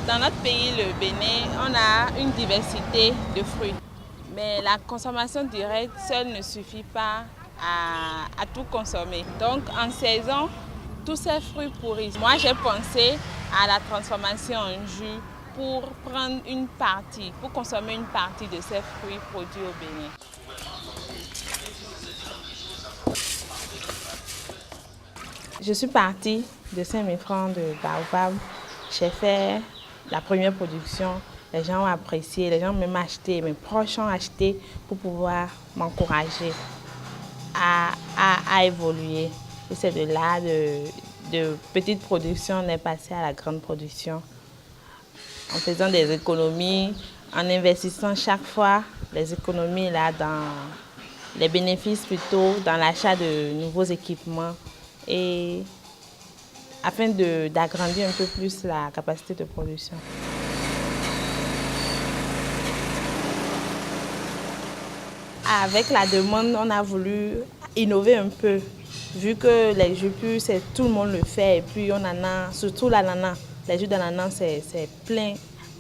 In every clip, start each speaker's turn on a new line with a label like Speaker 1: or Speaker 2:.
Speaker 1: Dans notre pays, le Bénin, on a une diversité de fruits. Mais la consommation directe seule ne suffit pas à tout consommer. Donc en saison, tous ces fruits pourrissent. Moi, j'ai pensé à la transformation en jus pour prendre une partie, pour consommer une partie de ces fruits produits au Bénin. Je suis partie de Saint-Méfran de Baobab. J'ai fait la première production. Les gens ont apprécié, les gens ont même acheté, mes proches ont acheté pour pouvoir m'encourager à évoluer. Et c'est de là, de petite production, on est passé à la grande production. En faisant des économies, en investissant chaque fois les économies là dans les bénéfices plutôt, dans l'achat de nouveaux équipements et afin d'agrandir un peu plus la capacité de production. Avec la demande, on a voulu innover un peu, vu que les jus purs, tout le monde le fait, et puis on en a, surtout l'ananas, les jus d'ananas, c'est plein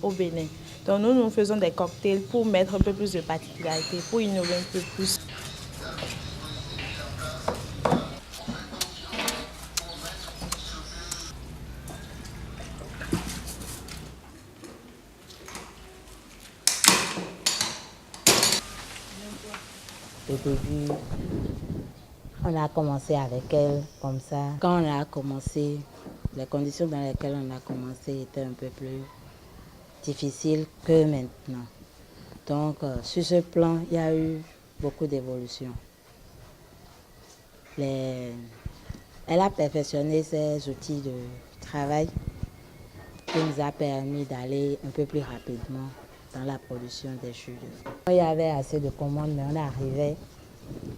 Speaker 1: au Bénin. Donc nous faisons des cocktails pour mettre un peu plus de particularité, pour innover un peu plus.
Speaker 2: Au début, on a commencé avec elle comme ça. Quand on a commencé, les conditions dans lesquelles on a commencé étaient un peu plus difficiles que maintenant. Donc, sur ce plan, il y a eu beaucoup d'évolution. Elle a perfectionné ses outils de travail qui nous a permis d'aller un peu plus rapidement dans la production des jus de fruits. Il y avait assez de commandes, mais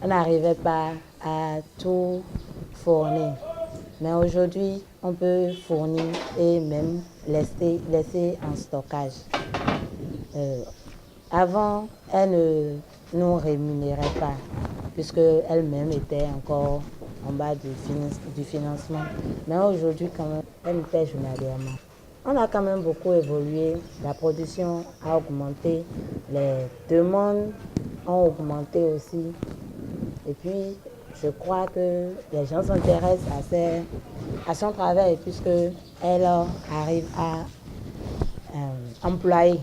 Speaker 2: on n'arrivait pas à tout fournir. Mais aujourd'hui, on peut fournir et même laisser en stockage. Avant, elle ne nous rémunérait pas, puisqu'elle-même était encore en bas du financement. Mais aujourd'hui, quand même, elle nous paie journalièrement. On a quand même beaucoup évolué, la production a augmenté, les demandes ont augmenté aussi. Et puis, je crois que les gens s'intéressent à son travail puisqu'elle arrive à employer.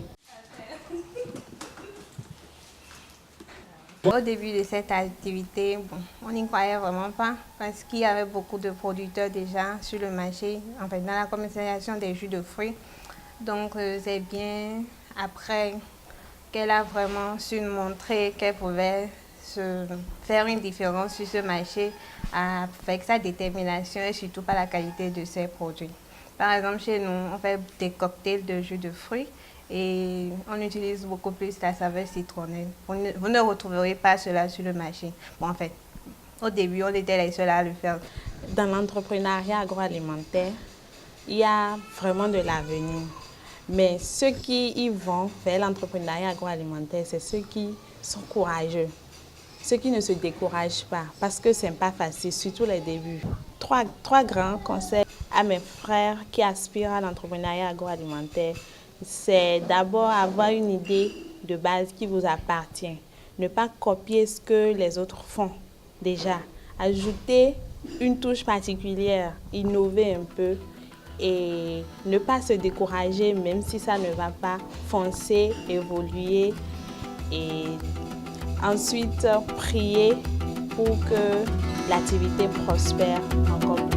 Speaker 3: Au début de cette activité, on n'y croyait vraiment pas parce qu'il y avait beaucoup de producteurs déjà sur le marché, en fait, dans la commercialisation des jus de fruits. Donc, c'est bien après qu'elle a vraiment su nous montrer qu'elle pouvait faire une différence sur ce marché avec sa détermination et surtout par la qualité de ses produits. Par exemple, chez nous, on fait des cocktails de jus de fruits et on utilise beaucoup plus la saveur citronnelle. Vous ne retrouverez pas cela sur le marché. Bon, en fait, au début, on était les seuls à le faire.
Speaker 1: Dans l'entrepreneuriat agroalimentaire, il y a vraiment de l'avenir. Mais ceux qui y vont vers l'entrepreneuriat agroalimentaire, c'est ceux qui sont courageux. Ceux qui ne se découragent pas, parce que ce n'est pas facile, surtout les débuts. Trois grands conseils à mes frères qui aspirent à l'entrepreneuriat agroalimentaire. C'est d'abord avoir une idée de base qui vous appartient. Ne pas copier ce que les autres font déjà. Ajouter une touche particulière, innover un peu et ne pas se décourager même si ça ne va pas. Foncer, évoluer et ensuite prier pour que l'activité prospère encore plus.